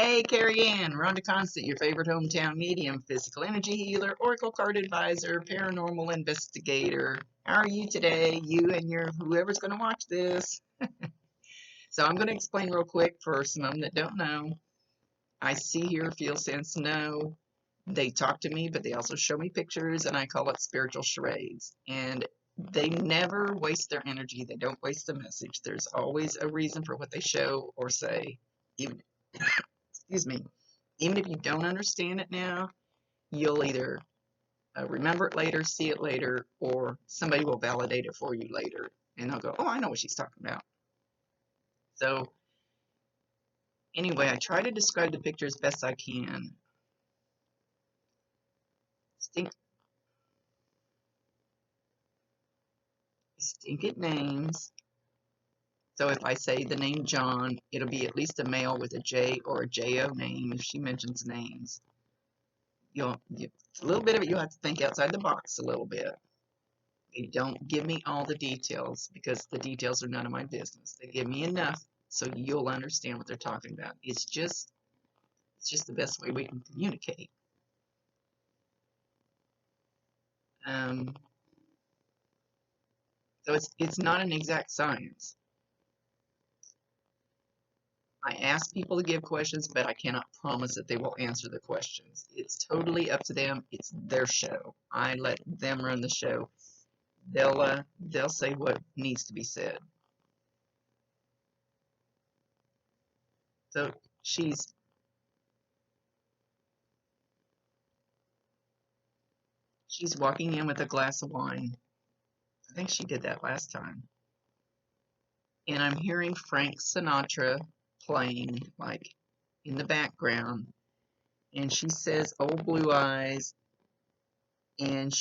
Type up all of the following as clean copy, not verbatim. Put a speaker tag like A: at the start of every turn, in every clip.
A: Hey, Karianne, Rhonda Constant, your favorite hometown medium, physical energy healer, oracle card advisor, paranormal investigator. How are you today? You and your whoever's going to watch this. So I'm going to explain real quick for some of them that don't know. I see, hear, feel, sense, know. They talk to me, but they also show me pictures, and I call it spiritual charades. And they never waste their energy. They don't waste the message. There's always a reason for what they show or say. Even, excuse me. Even if you don't understand it now, you'll either remember it later, see it later, or somebody will validate it for you later. And they'll go, oh, I know what she's talking about. So anyway, I try to describe the picture as best I can. Stink at names. So if I say the name John, it'll be at least a male with a J or a J-O name if she mentions names. A little bit of it, you'll have to think outside the box a little bit. They don't give me all the details because the details are none of my business. They give me enough so you'll understand what they're talking about. It's just the best way we can communicate. So it's not an exact science. I ask people to give questions, but I cannot promise that they will answer the questions. It's totally up to them. It's their show. I let them run the show. They'll say what needs to be said. So she's walking in with a glass of wine. I think she did that last time. And I'm hearing Frank Sinatra playing like in the background. And she says, "Old Blue Eyes," and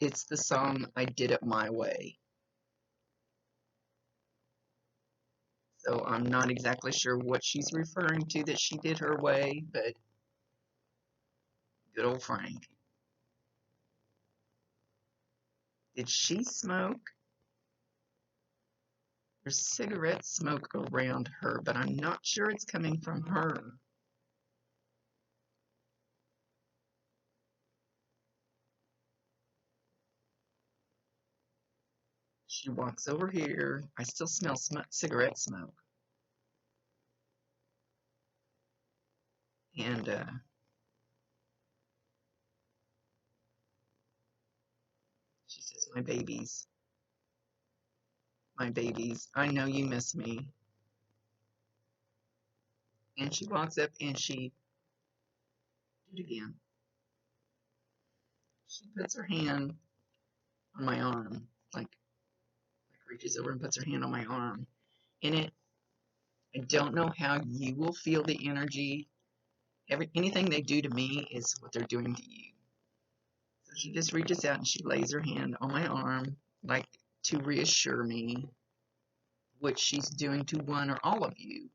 A: it's the song "I Did It My Way." So I'm not exactly sure what she's referring to that she did her way, but good old Frank. Did she smoke? There's cigarette smoke around her, but I'm not sure it's coming from her. She walks over here. I still smell cigarette smoke. And she says, my babies, I know you miss me. And she walks up and she did it again. She puts her hand on my arm, like reaches over and puts her hand on my arm. And I don't know how you will feel the energy. Anything they do to me is what they're doing to you. So she just reaches out and she lays her hand on my arm, like to reassure me, which she's doing to one or all of you.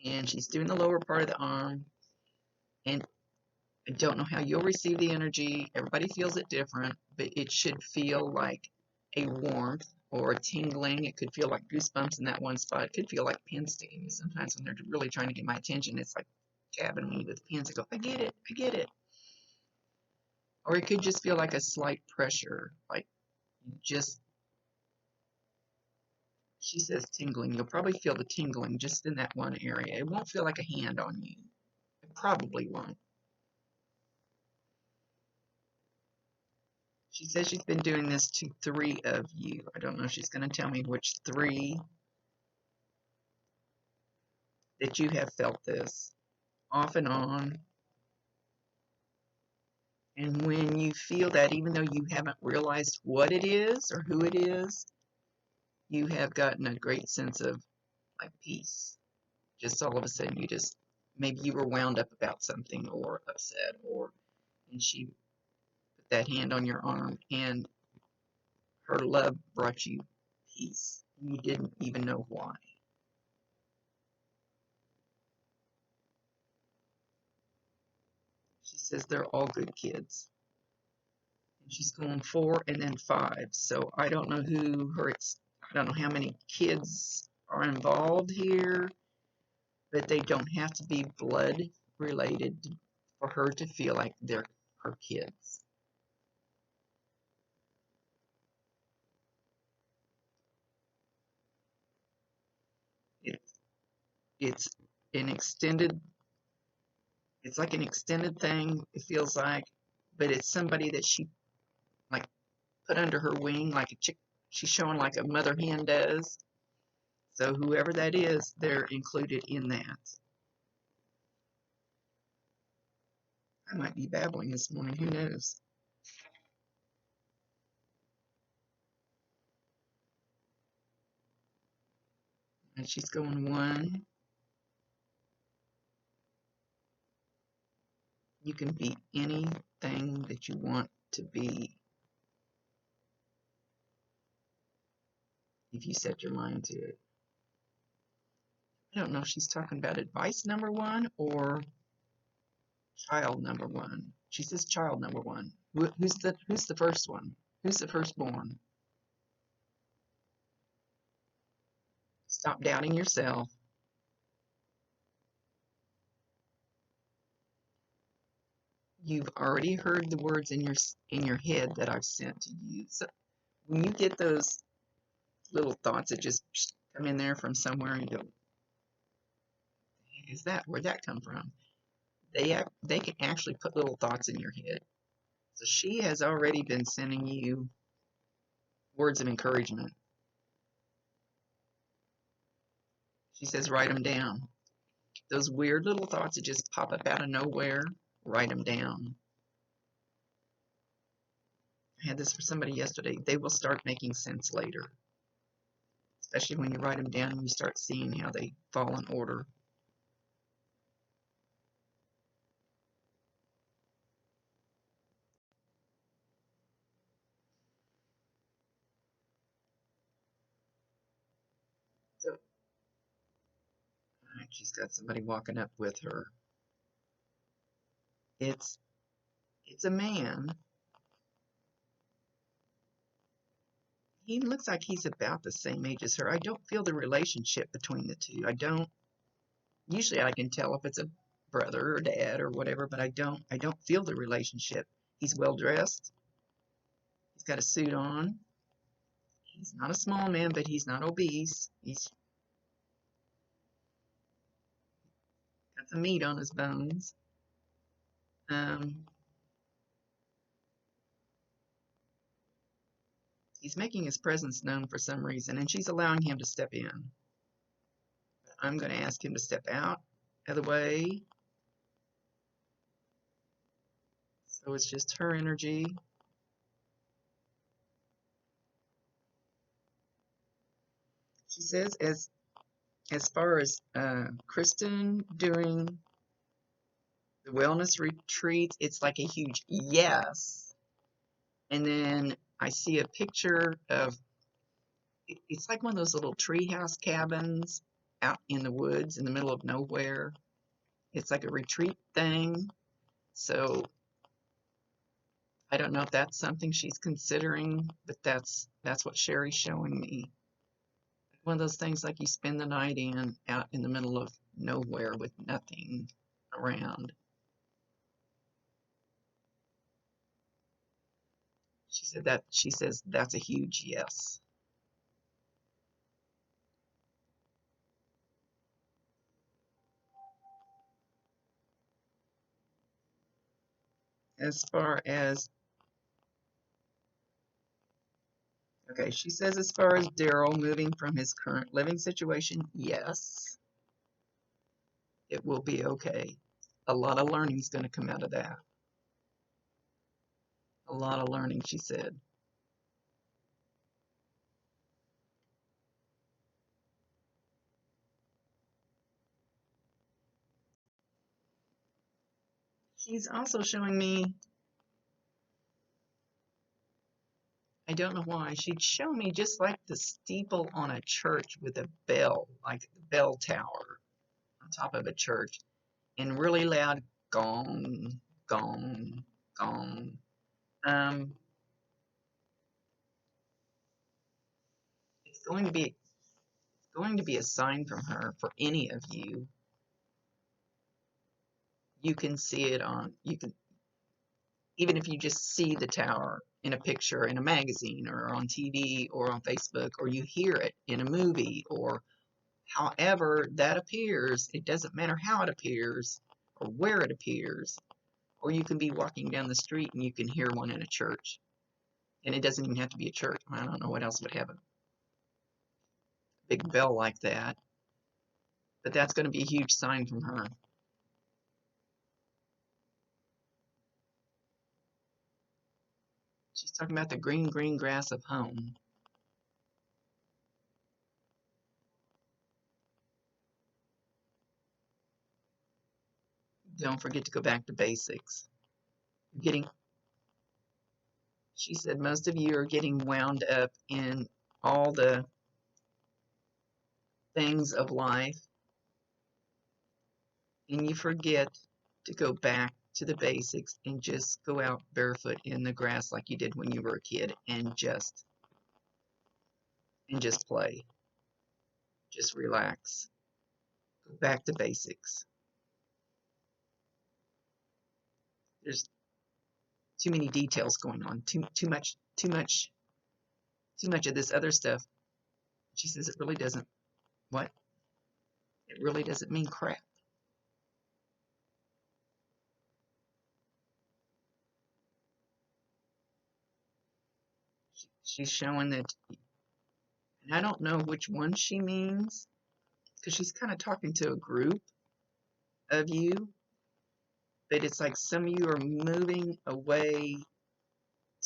A: And she's doing the lower part of the arm. And I don't know how you'll receive the energy. Everybody feels it different, but it should feel like a warmth or a tingling. It could feel like goosebumps in that one spot. It could feel like pins sticking me sometimes when they're really trying to get my attention. It's like jabbing me with pins. I go, I get it, I get it. Or it could just feel like a slight pressure, like just, she says tingling. You'll probably feel the tingling just in that one area. It won't feel like a hand on you. It probably won't. She says she's been doing this to 3 of you. I don't know if she's going to tell me which 3 that you have felt this off and on. And when you feel that, even though you haven't realized what it is or who it is, you have gotten a great sense of like peace. Just all of a sudden, maybe you were wound up about something or upset, and she put that hand on your arm, and her love brought you peace. You didn't even know why. She says they're all good kids. And she's going 4 and then 5. So I don't know I don't know how many kids are involved here. but they don't have to be blood related for her to feel like they're her kids. It's it's an extended, it's like an extended thing, it feels like, but it's somebody that she like put under her wing like a chick. She's showing like a mother hen does. So whoever that is, they're included in that. I might be babbling this morning, who knows? And she's going one. You can be anything that you want to be if you set your mind to it. I don't know if she's talking about advice number one or child number one. She says child number one. Who's the first one? Who's the firstborn? Stop doubting yourself. You've already heard the words in your head that I've sent to you. So when you get those little thoughts that just come in there from somewhere and you go, is that, where'd that come from? They can actually put little thoughts in your head. So she has already been sending you words of encouragement. She says, write them down. Those weird little thoughts that just pop up out of nowhere, write them down. I had this for somebody yesterday. They will start making sense later, especially when you write them down and you start seeing how they fall in order. So, all right, she's got somebody walking up with her. It's a man. He looks like he's about the same age as her. I don't feel the relationship between the two. I don't. Usually I can tell if it's a brother or dad or whatever, but I don't feel the relationship. He's well dressed. He's got a suit on. He's not a small man, but he's not obese. He's got some meat on his bones. Um, he's making his presence known for some reason, and she's allowing him to step in. I'm going to ask him to step out of the way. So it's just her energy. She says, as far as Kristen doing the wellness retreats, it's like a huge yes. And then I see a picture of, it's like one of those little treehouse cabins out in the woods in the middle of nowhere. It's like a retreat thing. So I don't know if that's something she's considering, but that's what Sherry's showing me. One of those things like you spend the night in out in the middle of nowhere with nothing around. She says that's a huge yes. As far as, okay, she says as far as Daryl moving from his current living situation, yes, it will be okay. A lot of learning is going to come out of that. A lot of learning, she said. She's also showing me, I don't know why, she'd show me just like the steeple on a church with a bell, like the bell tower on top of a church, and really loud gong, gong, gong. Um, it's going to be a sign from her for any of you You can see it on, you can, even if you just see the tower in a picture in a magazine or on TV or on Facebook, or you hear it in a movie, or however that appears, it doesn't matter how it appears or where it appears, or you can be walking down the street and you can hear one in a church. And it doesn't even have to be a church. I don't know what else would have a big bell like that, but that's going to be a huge sign from her. She's talking about the green, green grass of home. Don't forget to go back to basics. You're getting, she said, most of you are getting wound up in all the things of life, and you forget to go back to the basics and just go out barefoot in the grass like you did when you were a kid and just play. Just relax. Go back to basics. There's too many details going on. Too much of this other stuff. She says it really doesn't, what? It really doesn't mean crap. She's showing that, and I don't know which one she means, because she's kind of talking to a group of you, but it's like some of you are moving away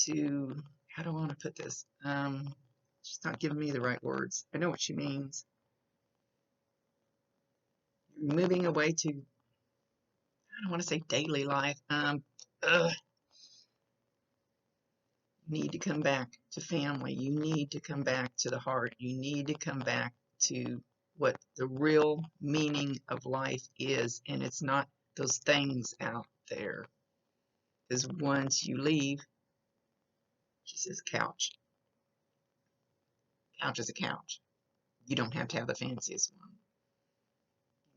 A: to, how do I want to put this? She's not giving me the right words. I know what she means. You're moving away to, I don't want to say daily life. You need to come back to family. You need to come back to the heart. You need to come back to what the real meaning of life is, and it's not those things out there. Because once you leave, she says couch. Couch is a couch. You don't have to have the fanciest one.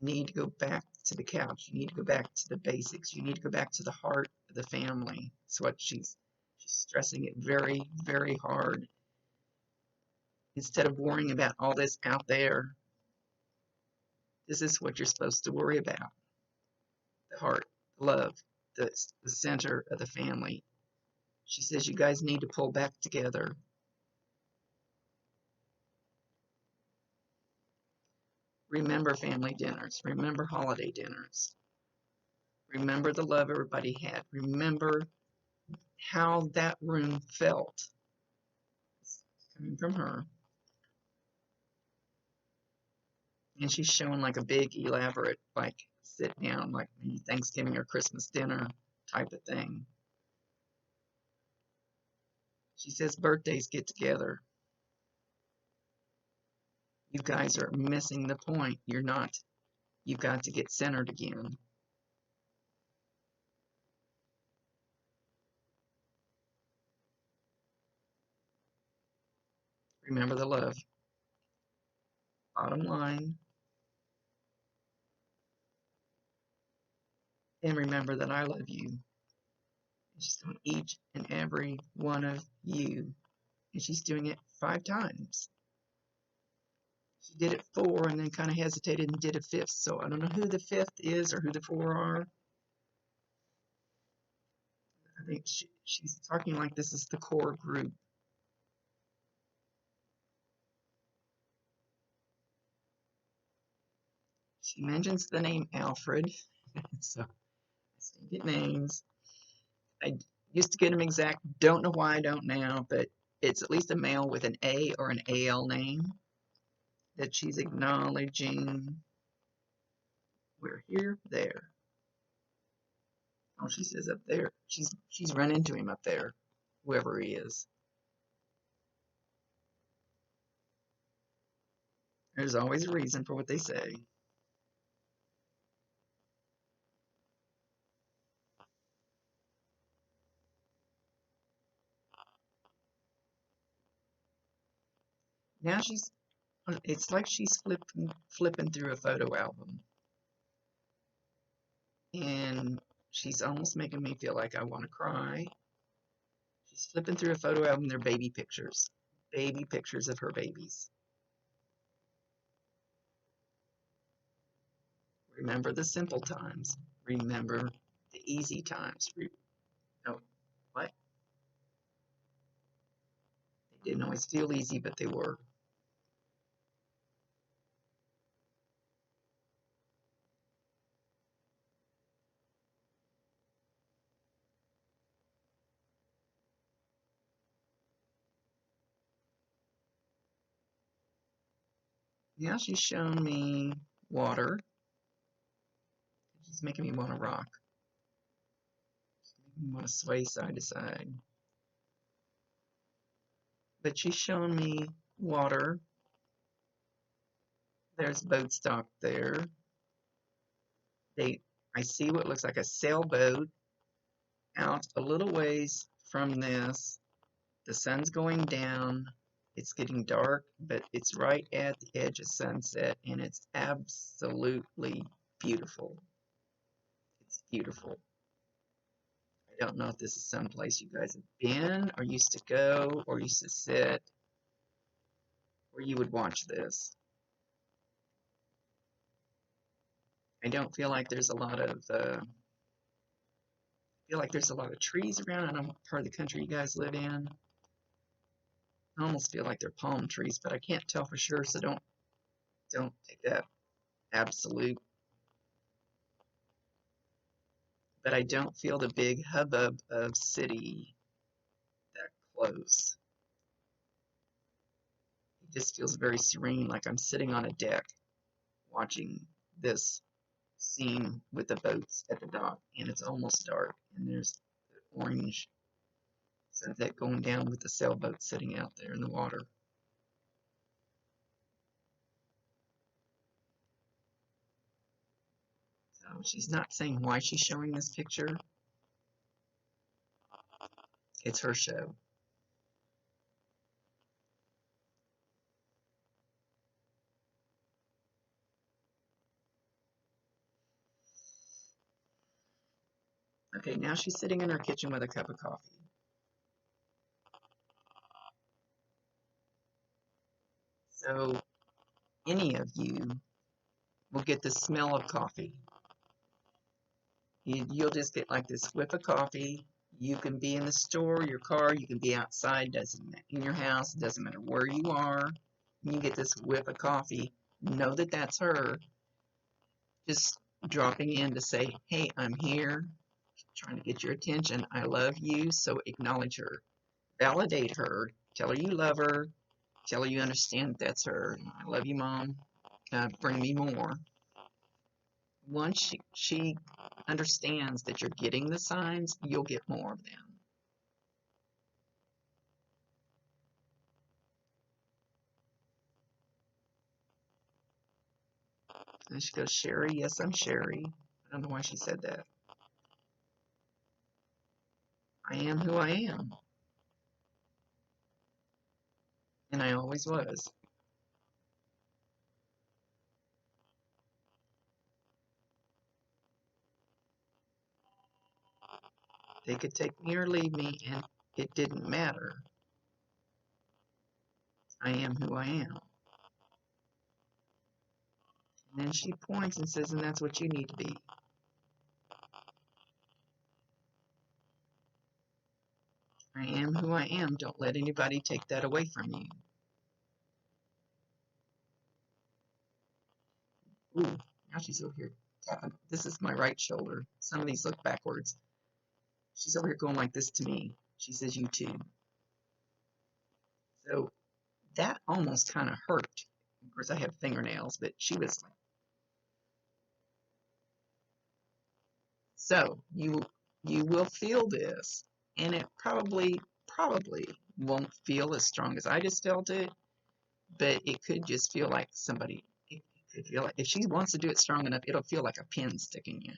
A: You need to go back to the couch. You need to go back to the basics. You need to go back to the heart of the family. That's what she's stressing it very, very hard. Instead of worrying about all this out there, this is what you're supposed to worry about. The heart, love, the center of the family. She says you guys need to pull back together. Remember family dinners. Remember holiday dinners. Remember the love everybody had. Remember how that room felt. It's coming from her. And she's showing like a big, elaborate, like sit down, like maybe Thanksgiving or Christmas dinner type of thing. She says birthdays get together. You guys are missing the point. You're not. You've got to get centered again. Remember the love. Bottom line. And remember that I love you. She's doing each and every one of you. And she's doing it 5 times. She did it 4 and then kind of hesitated and did a 5th. So I don't know who the 5th is or who the 4 are. I think she's talking like this is the core group. She mentions the name Alfred. So I still get names. I used to get them exact. Don't know why I don't now, but it's at least a male with an A or an AL name that she's acknowledging. We're here, there. Oh, she says up there. She's run into him up there, whoever he is. There's always a reason for what they say. Now it's like she's flipping through a photo album. and she's almost making me feel like I want to cry. She's flipping through a photo album. They're baby pictures of her babies. Remember the simple times. Remember the easy times. No, what? They didn't always feel easy, but they were. Now she's shown me water. She's making me want to rock. She's making me want to sway side to side. But she's shown me water. There's boat stock there. I see what looks like a sailboat out a little ways from this. The sun's going down. It's getting dark, but it's right at the edge of sunset, and it's absolutely beautiful. It's beautiful. I don't know if this is someplace you guys have been, or used to go, or used to sit, where you would watch this. I don't feel like there's a lot of trees around. I don't know what part of the country you guys live in. I almost feel like they're palm trees, but I can't tell for sure, so don't take that absolute. But I don't feel the big hubbub of city that close. It just feels very serene, like I'm sitting on a deck watching this scene with the boats at the dock, and it's almost dark, and there's the orange sunset going down with the sailboat sitting out there in the water. So she's not saying why she's showing this picture. It's her show. Okay, now she's sitting in her kitchen with a cup of coffee. So any of you will get the smell of coffee. You'll just get like this whiff of coffee. You can be in the store, your car, you can be outside, doesn't matter, in your house, doesn't matter where you are. You get this whiff of coffee. Know that that's her just dropping in to say, hey, I'm here, trying to get your attention. I love you, so acknowledge her. Validate her. Tell her you love her. Tell her you understand that's her. I love you, Mom. Bring me more. Once she understands that you're getting the signs, you'll get more of them. And she goes, Sherry, yes, I'm Sherry. I don't know why she said that. I am who I am. And I always was. They could take me or leave me, and it didn't matter. I am who I am. And then she points and says, and that's what you need to be. I am who I am. Don't let anybody take that away from you. Ooh, now she's over here tapping. This is my right shoulder. Some of these look backwards. She's over here going like this to me. She says, you too. So that almost kind of hurt. Of course, I have fingernails, but she was like, so you will feel this, and it probably won't feel as strong as I just felt it, but it could just feel like somebody, it could feel like, if she wants to do it strong enough, it'll feel like a pin sticking in.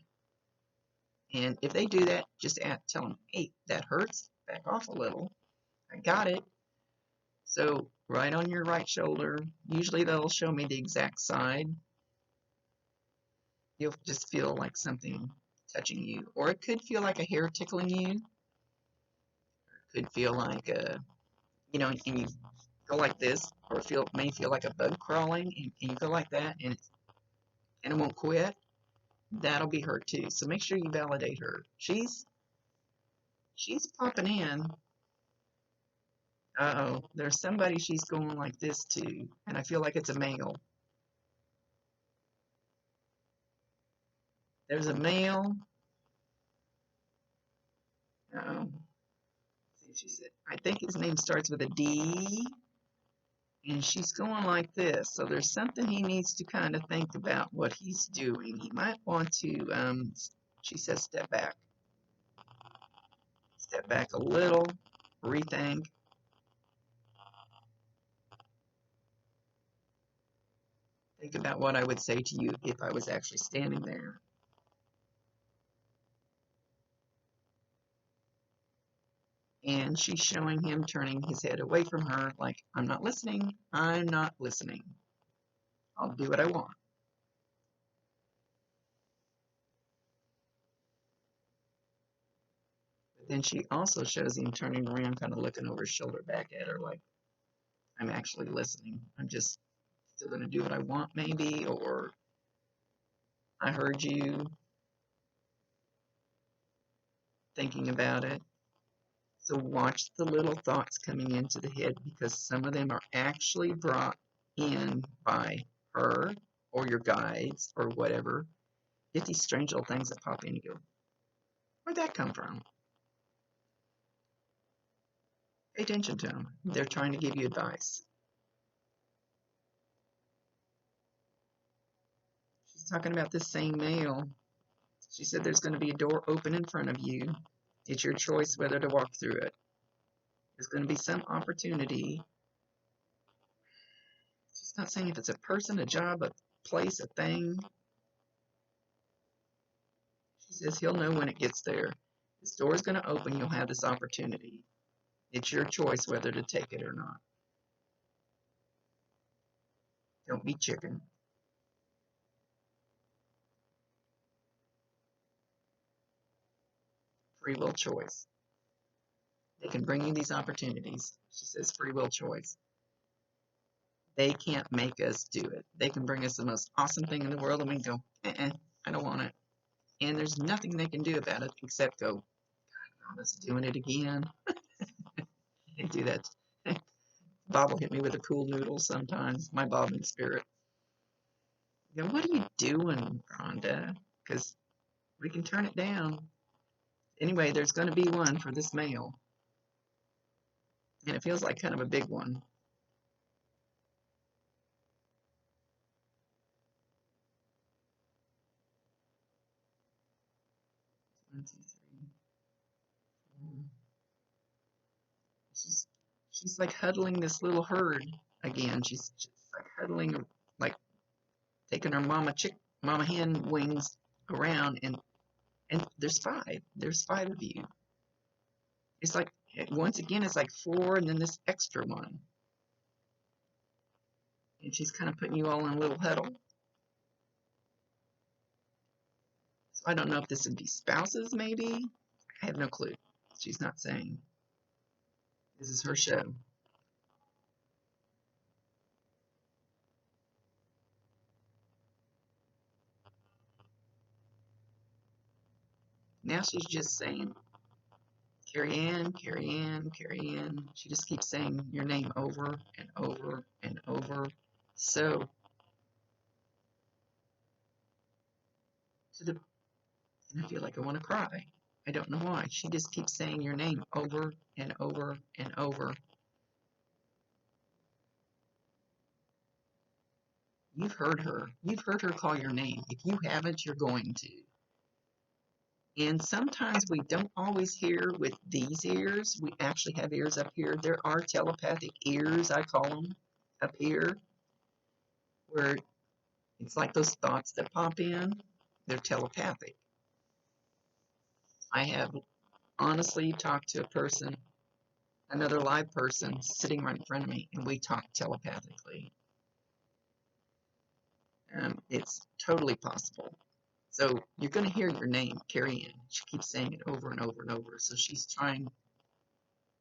A: And if they do that, just tell them, hey, that hurts, back off a little. I got it. So right on your right shoulder, usually they'll show me the exact side. You'll just feel like something touching you, or it could feel like a hair tickling you. It could feel like and you go like this, or may feel like a bug crawling, and you go like that, and it won't quit. That'll be her too. So make sure you validate her. She's popping in. Uh-oh, there's somebody she's going like this to, and I feel like it's a male. There's a male. Uh-oh. See if she said. I think his name starts with a D, and she's going like this. So there's something he needs to kind of think about what he's doing. He might want to. She says, step back. Step back a little. Rethink. Think about what I would say to you if I was actually standing there. And she's showing him turning his head away from her like, I'm not listening. I'm not listening. I'll do what I want. But then she also shows him turning around, kind of looking over his shoulder back at her like, I'm actually listening. I'm just still going to do what I want, maybe, or I heard you, thinking about it. So watch the little thoughts coming into the head, because some of them are actually brought in by her or your guides or whatever. Get these strange little things that pop in and go, where'd that come from? Pay attention to them. They're trying to give you advice. She's talking about this same male. She said there's going to be a door open in front of you. It's your choice whether to walk through it. There's going to be some opportunity. She's not saying if it's a person, a job, a place, a thing. She says he'll know when it gets there. This door is going to open. You'll have this opportunity. It's your choice whether to take it or not. Don't be chicken. Free will choice. They can bring you these opportunities. She says free will choice. They can't make us do it. They can bring us the most awesome thing in the world, and we can go, I don't want it. And there's nothing they can do about it except go, God, let's doing it again. They do that. Bob will hit me with a cool noodle sometimes, my Bob in spirit. You go, what are you doing, Rhonda? Because we can turn it down. Anyway, there's going to be one for this male. And it feels like kind of a big one. One, two, three, four. She's like huddling this little herd again. She's like huddling, like taking her mama hen wings around, and there's five. There's five of you. It's like once again, it's like four, and then this extra one. And she's kind of putting you all in a little huddle. So I don't know if this would be spouses, maybe. I have no clue. She's not saying. This is her show. Now she's just saying, Karianne, Karianne, Karianne. She just keeps saying your name over and over and over. So, and I feel like I want to cry. I don't know why. She just keeps saying your name over and over and over. You've heard her. You've heard her call your name. If you haven't, you're going to. And sometimes we don't always hear with these ears. We actually have ears up here. There are telepathic ears, I call them, up here, where it's like those thoughts that pop in. They're telepathic. I have honestly talked to a person, another live person, sitting right in front of me, and we talk telepathically. It's totally possible. So you're going to hear your name, Karianne. She keeps saying it over and over and over. So she's trying.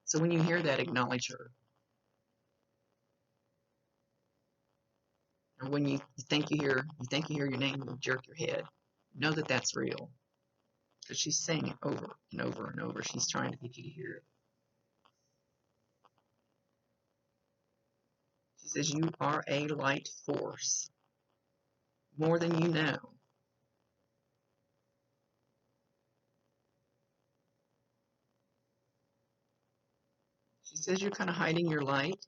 A: So when you hear that, acknowledge her. And when you think you hear your name, you jerk your head. Know that that's real, because she's saying it over and over and over. She's trying to get you to hear it. She says you are a light force, more than you know. She says you're kind of hiding your light,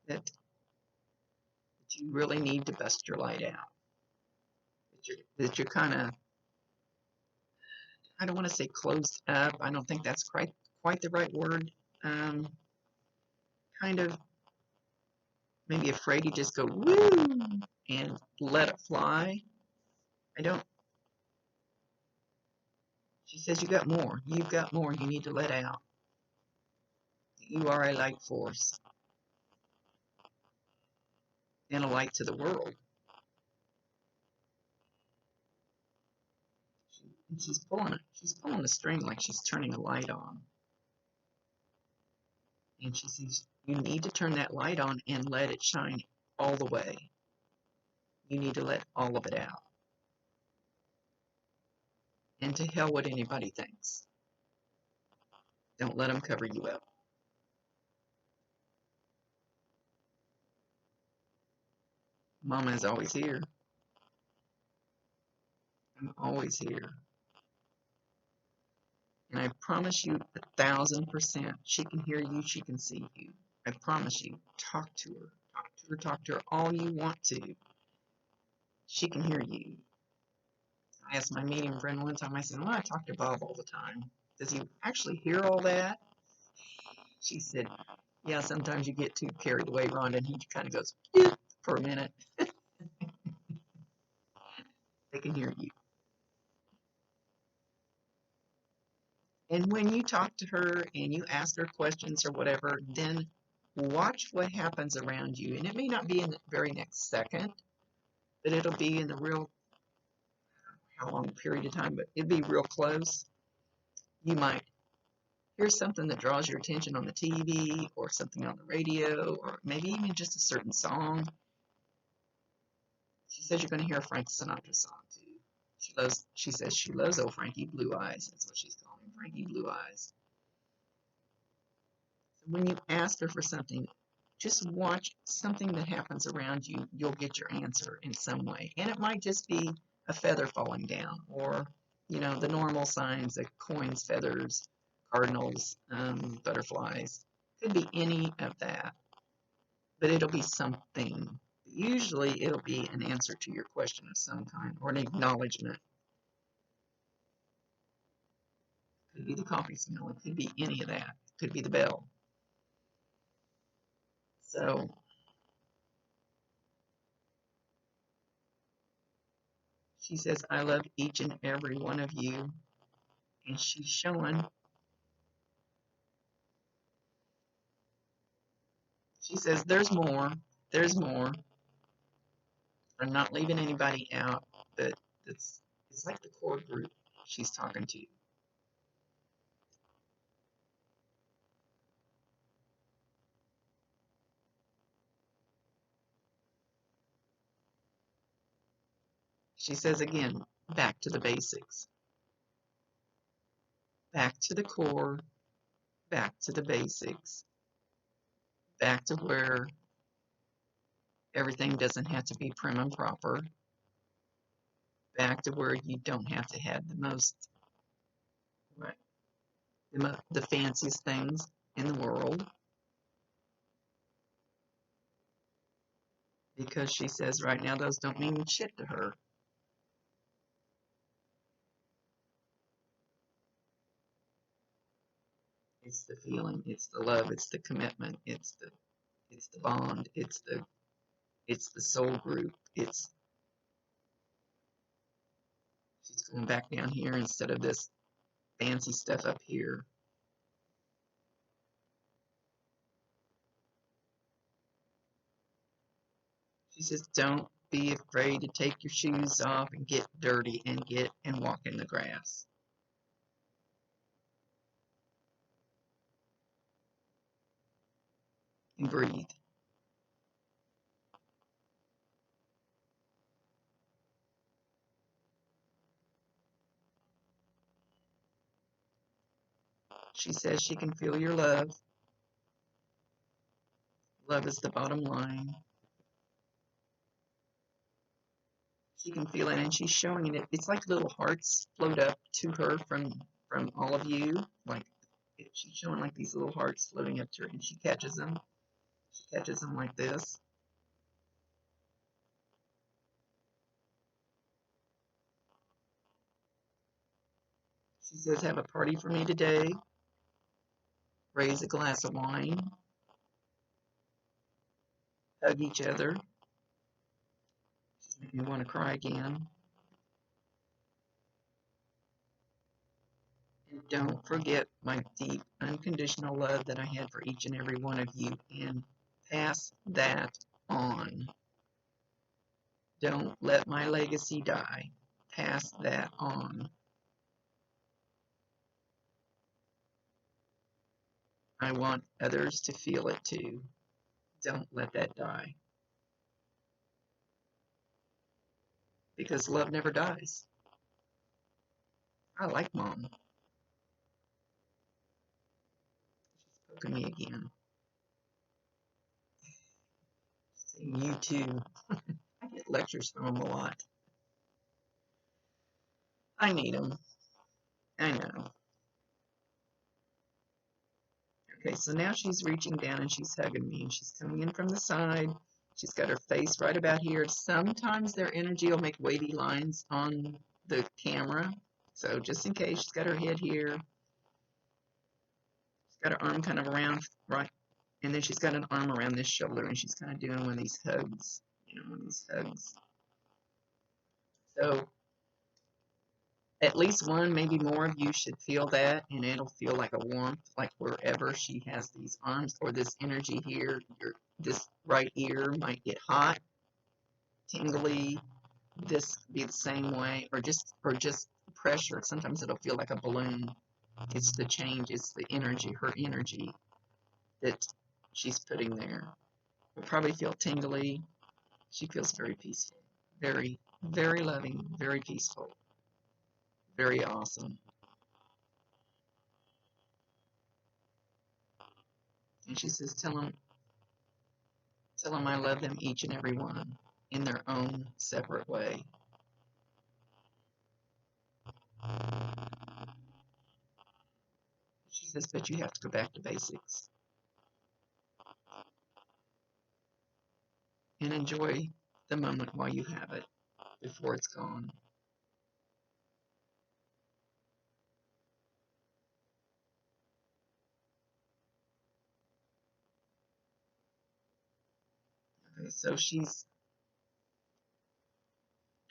A: that you really need to bust your light out. That you're kind of, I don't want to say closed up. I don't think that's quite the right word. Kind of maybe afraid to just go woo and let it fly. I don't. She says you got more. You've got more you need to let out. You are a light force and a light to the world. She's pulling a string like she's turning a light on. And she says you need to turn that light on and let it shine all the way. You need to let all of it out. And to hell what anybody thinks. Don't let them cover you up. Mama is always here. I'm always here. And I promise you 1,000%, she can hear you, she can see you. I promise you, talk to her. Talk to her all you want to. She can hear you. I asked my medium friend one time, I said, well, I talk to Bob all the time. Does he actually hear all that? She said, yeah, sometimes you get too carried away, Rhonda, and he kind of goes, yeah, for a minute. They can hear you. And when you talk to her and you ask her questions or whatever, then watch what happens around you. And it may not be in the very next second, but it'll be in the real, how long period of time, but it'll be real close. You might hear something that draws your attention on the TV or something on the radio, or maybe even just a certain song. She says you're going to hear a Frank Sinatra song too. She says she loves old Frankie Blue Eyes. That's what she's calling him, Frankie Blue Eyes. So when you ask her for something, just watch something that happens around you. You'll get your answer in some way. And it might just be a feather falling down, or, the normal signs like coins, feathers, cardinals, butterflies. Could be any of that. But it'll be something. Usually it'll be an answer to your question of some kind, or an acknowledgement. Could be the coffee smell. It could be any of that. It could be the bell. So she says, I love each and every one of you. And she's showing. She says, there's more. There's more. I'm not leaving anybody out, but it's like the core group she's talking to. She says again, back to the basics. Back to the core, back to the basics. Back to where everything doesn't have to be prim and proper. Back to where you don't have to have the most, right, the fanciest things in the world. Because she says right now those don't mean shit to her. It's the feeling, it's the love, it's the commitment, it's the bond, it's the soul group. She's going back down here instead of this fancy stuff up here. She says, don't be afraid to take your shoes off and get dirty and walk in the grass. And breathe. She says she can feel your love. Love is the bottom line. She can feel it, and she's showing it. It's like little hearts float up to her from all of you. Like she's showing like these little hearts floating up to her, and she catches them. She catches them like this. She says, "Have a party for me today. Raise a glass of wine. Hug each other." She's making me want to cry again. And don't forget my deep, unconditional love that I had for each and every one of you, and pass that on. Don't let my legacy die. Pass that on. I want others to feel it too. Don't let that die. Because love never dies. I like Mom. She's poking me again. Saying you too. I get lectures from them a lot. I need them. I know. Okay, so now she's reaching down and she's hugging me, and she's coming in from the side. She's got her face right about here. Sometimes their energy will make wavy lines on the camera. So just in case, she's got her head here. She's got her arm kind of around, right? And then she's got an arm around this shoulder, and she's kind of doing one of these hugs. One of these hugs. So at least one, maybe more of you should feel that, and it'll feel like a warmth, like wherever she has these arms or this energy here, this right ear might get hot, tingly. This be the same way, or just pressure. Sometimes it'll feel like a balloon. It's the change. It's the energy, her energy that she's putting there. Will probably feel tingly. She feels very peaceful, very, very loving, very peaceful. Very awesome. And she says, tell them I love them each and every one in their own separate way. She says, but you have to go back to basics and enjoy the moment while you have it before it's gone. Okay, so she's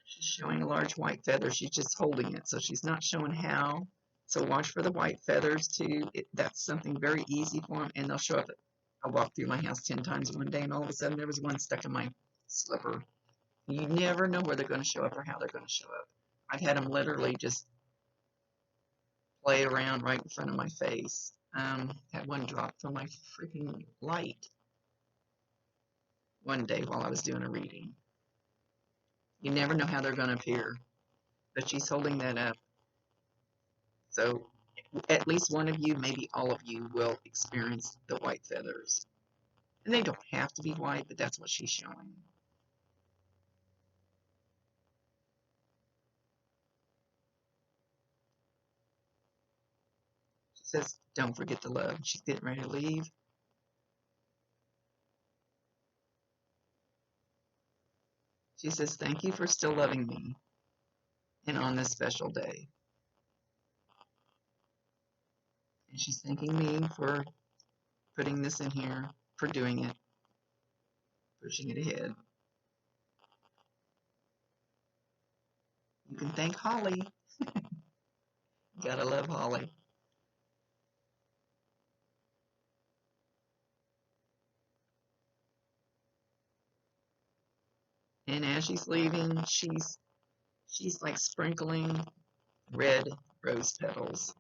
A: showing a large white feather. She's just holding it, so she's not showing how. So watch for the white feathers too. That's something very easy for them, and they'll show up. I walked through my house 10 times one day, and all of a sudden there was one stuck in my slipper. You never know where they're going to show up or how they're going to show up. I've had them literally just play around right in front of my face. Had one drop from my freaking light one day while I was doing a reading. You never know how they're going to appear, but she's holding that up. So at least one of you, maybe all of you, will experience the white feathers. And they don't have to be white, but that's what she's showing. She says, don't forget the love. She's getting ready to leave. She says, thank you for still loving me and on this special day. And she's thanking me for putting this in here, for doing it, pushing it ahead. You can thank Holly. Gotta love Holly. And as she's leaving, she's like sprinkling red rose petals,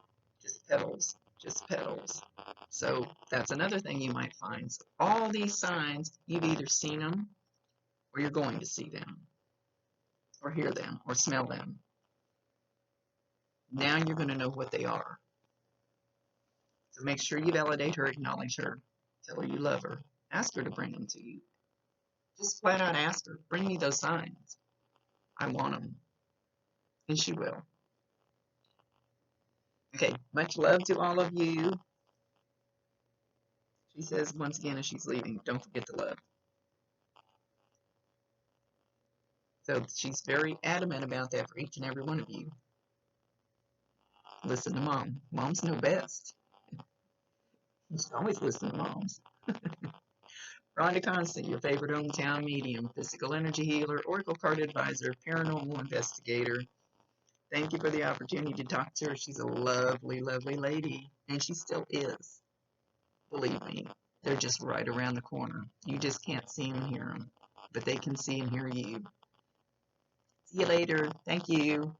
A: just petals. So that's another thing you might find. So all these signs, you've either seen them or you're going to see them or hear them or smell them. Now you're going to know what they are. So make sure you validate her, acknowledge her, tell her you love her, ask her to bring them to you. Just flat out ask her, bring me those signs. I want them. And she will. Okay, much love to all of you. She says once again as she's leaving, don't forget to love. So she's very adamant about that for each and every one of you. Listen to mom. Moms know best. You should always listen to moms. Rhonda Constant, your favorite hometown medium, physical energy healer, oracle card advisor, paranormal investigator. Thank you for the opportunity to talk to her. She's a lovely, lovely lady, and she still is. Believe me, they're just right around the corner. You just can't see them and hear them, but they can see and hear you. See you later. Thank you.